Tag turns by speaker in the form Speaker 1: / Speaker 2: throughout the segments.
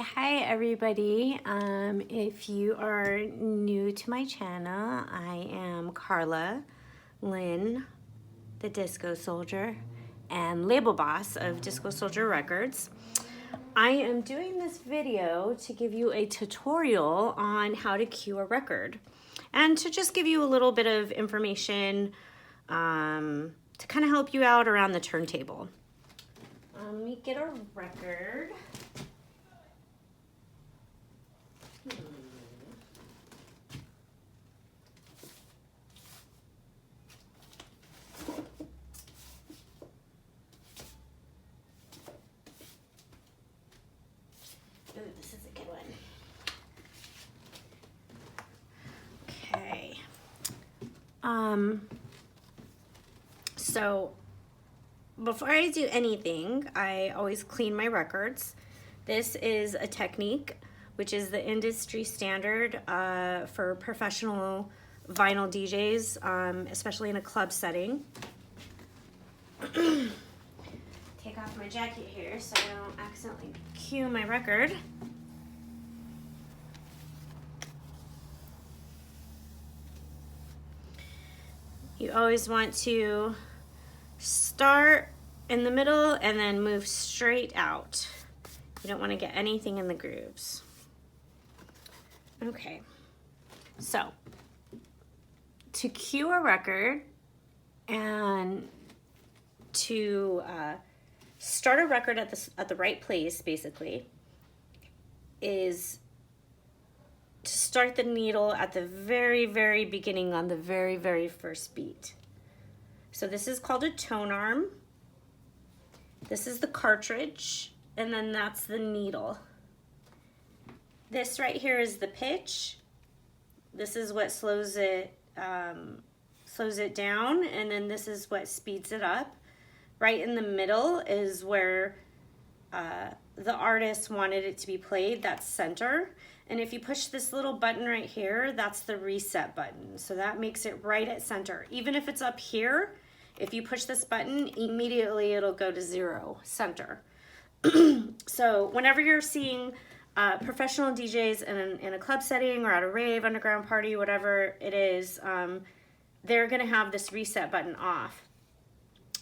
Speaker 1: Hi everybody. If you are new to my channel, I am Carla Lynn, the Disco Soldier and label boss of Disco Soldier Records. I am doing this video to give you a tutorial on how to cue a record and to just give you a little bit of information to kind of help you out around the turntable. Let me get a record. Ooh, this is a good one. Okay. So before I do anything, I always clean my records. This is a technique, which is the industry standard for professional vinyl DJs, especially in a club setting. Take off my jacket here so I don't accidentally cue my record. You always want to start in the middle and then move straight out. You don't want to get anything in the grooves. Okay, so to cue a record and to start a record at the right place, basically, is to start the needle at the very, very beginning on the very, very first beat. So this is called a tone arm. This is the cartridge, and then that's the needle. This right here is the pitch. This is what slows it down, and then this is what speeds it up. Right in the middle is where the artist wanted it to be played. That's center. And if you push this little button right here, that's the reset button. So that makes it right at center. Even if it's up here, if you push this button, immediately it'll go to 0, center. So whenever you're seeing professional DJs in a club setting or at a rave, underground party, whatever it is, they're gonna have this reset button off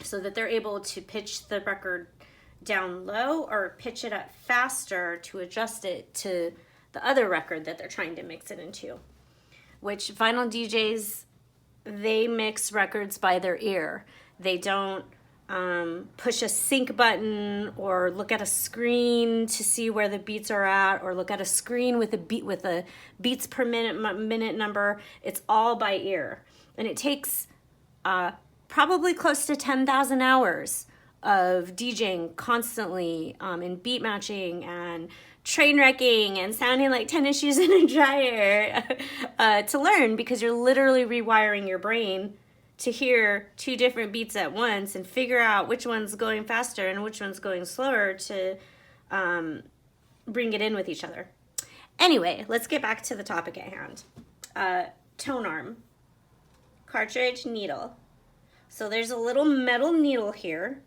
Speaker 1: so that they're able to pitch the record down low or pitch it up faster to adjust it to the other record that they're trying to mix it into. Which vinyl DJs, they mix records by their ear. They don't push a sync button or look at a screen to see where the beats are at, or look at a screen with a beats per minute number. It's all by ear, and it takes probably close to 10,000 hours of DJing constantly in beat matching and train wrecking and sounding like tennis shoes in a dryer to learn, because you're literally rewiring your brain to hear 2 different beats at once and figure out which one's going faster and which one's going slower to bring it in with each other. Anyway, let's get back to the topic at hand. Tone arm, cartridge, needle. So there's a little metal needle here,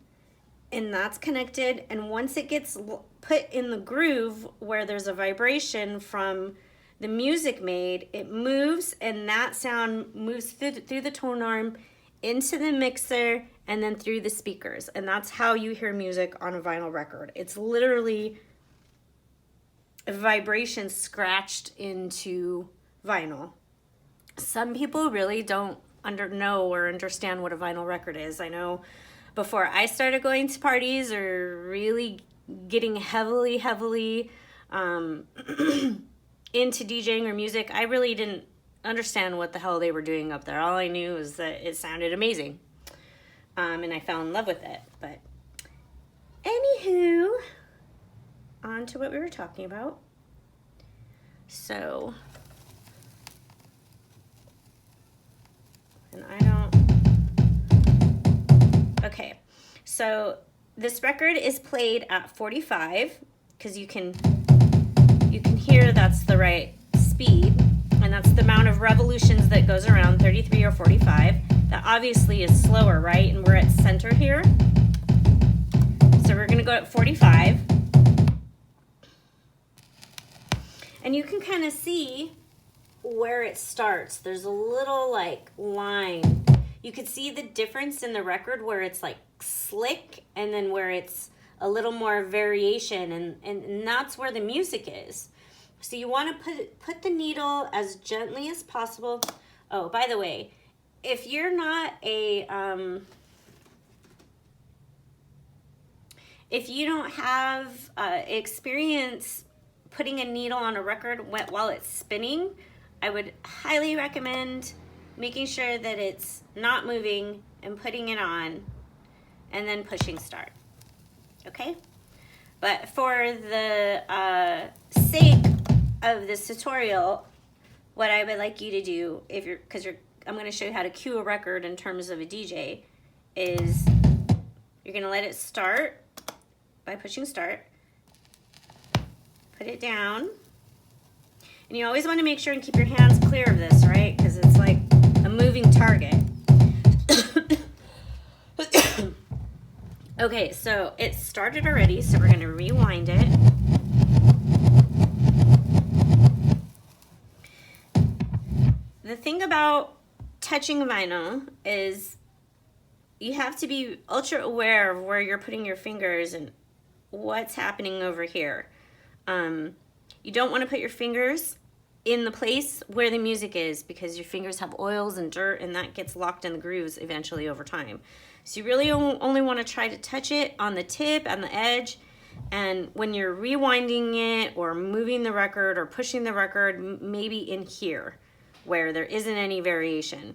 Speaker 1: and that's connected, and once it gets put in the groove where there's a vibration from the music made, it moves, and that sound moves through the tone arm into the mixer and then through the speakers, and that's how you hear music on a vinyl record. It's literally a vibration scratched into vinyl. Some people really don't know or understand what a vinyl record is. I know before I started going to parties or really getting heavily into DJing or music, I really didn't understand what the hell they were doing up there. All I knew was that it sounded amazing, and I fell in love with it. But anywho, on to what we were talking about. So, and I don't, okay, so this record is played at 45, because you can hear that's the right speed, and that's the amount of revolutions that goes around, 33 or 45. That obviously is slower, right? And we're at center here. So we're gonna go at 45. And you can kind of see where it starts. There's a little like line. You could see the difference in the record where it's like slick and then where it's a little more variation, and that's where the music is. So you want to put the needle as gently as possible. Oh, by the way, if you're not a if you don't have experience putting a needle on a record while it's spinning, I would highly recommend making sure that it's not moving and putting it on and then pushing start. Okay? But for the sake of this tutorial, what I would like you to do, I'm going to show you how to cue a record in terms of a DJ, is you're going to let it start by pushing start, put it down, and you always want to make sure and keep your hands clear of this, right? Because it's like a moving target. Okay, so it started already, so we're going to rewind it. The thing about touching vinyl is you have to be ultra aware of where you're putting your fingers and what's happening over here. You don't want to put your fingers in the place where the music is, because your fingers have oils and dirt, and that gets locked in the grooves eventually over time. So you really only want to try to touch it on the tip, on the edge, and when you're rewinding it or moving the record or pushing the record, maybe in here where there isn't any variation.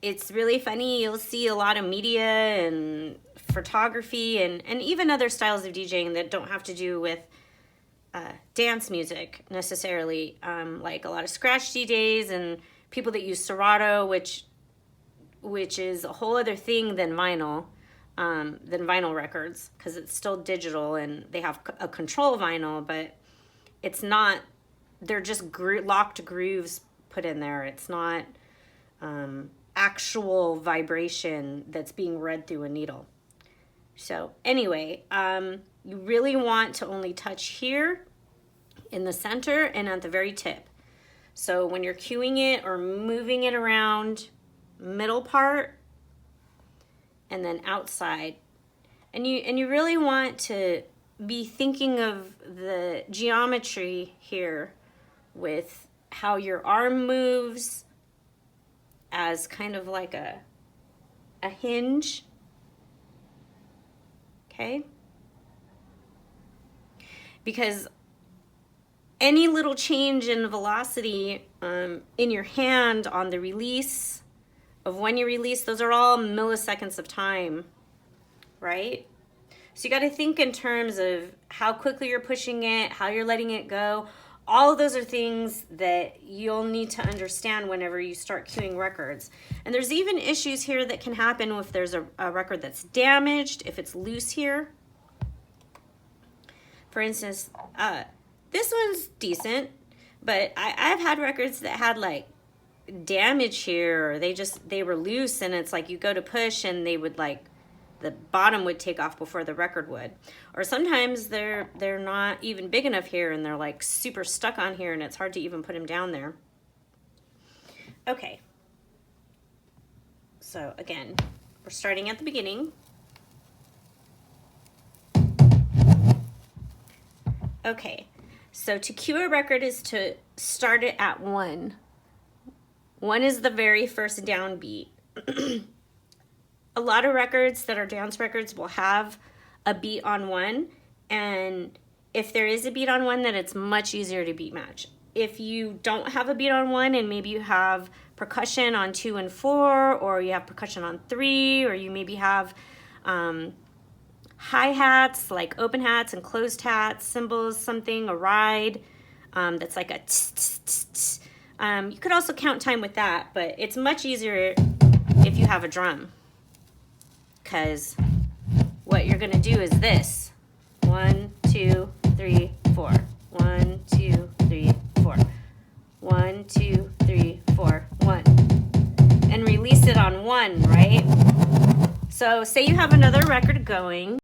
Speaker 1: It's really funny. You'll see a lot of media and photography and even other styles of DJing that don't have to do with dance music necessarily, like a lot of scratch DJs and people that use Serato, which is a whole other thing than vinyl records, because it's still digital and they have a control vinyl, but it's not, they're just locked grooves put in there. It's not actual vibration that's being read through a needle. So anyway, you really want to only touch here in the center and at the very tip. So when you're cueing it or moving it around, middle part and then outside, and you really want to be thinking of the geometry here with how your arm moves as kind of like a hinge. Okay? Because any little change in velocity in your hand on the release of when you release, those are all milliseconds of time, right? So you got to think in terms of how quickly you're pushing it, how you're letting it go. All of those are things that you'll need to understand whenever you start cueing records. And there's even issues here that can happen if there's a record that's damaged, if it's loose here. For instance, this one's decent, but I've had records that had like damage here, or they were loose, and it's like you go to push and they would like, the bottom would take off before the record would. Or sometimes they're not even big enough here and they're like super stuck on here and it's hard to even put them down there. Okay. So again, we're starting at the beginning. Okay. So to cue a record is to start it at 1. 1 is the very first downbeat. A lot of records that are dance records will have a beat on 1, and if there is a beat on 1, then it's much easier to beat match. If you don't have a beat on 1 and maybe you have percussion on 2 and 4, or you have percussion on 3, or you maybe have hi-hats like open hats and closed hats, cymbals, something, a ride that's like a tss. You could also count time with that, but it's much easier if you have a drum. Because what you're going to do is this. 1, 2, 3, 4. 1, 2, 3, 4. 1, 2, 3, 4. 1. And release it on 1, right? So say you have another record going.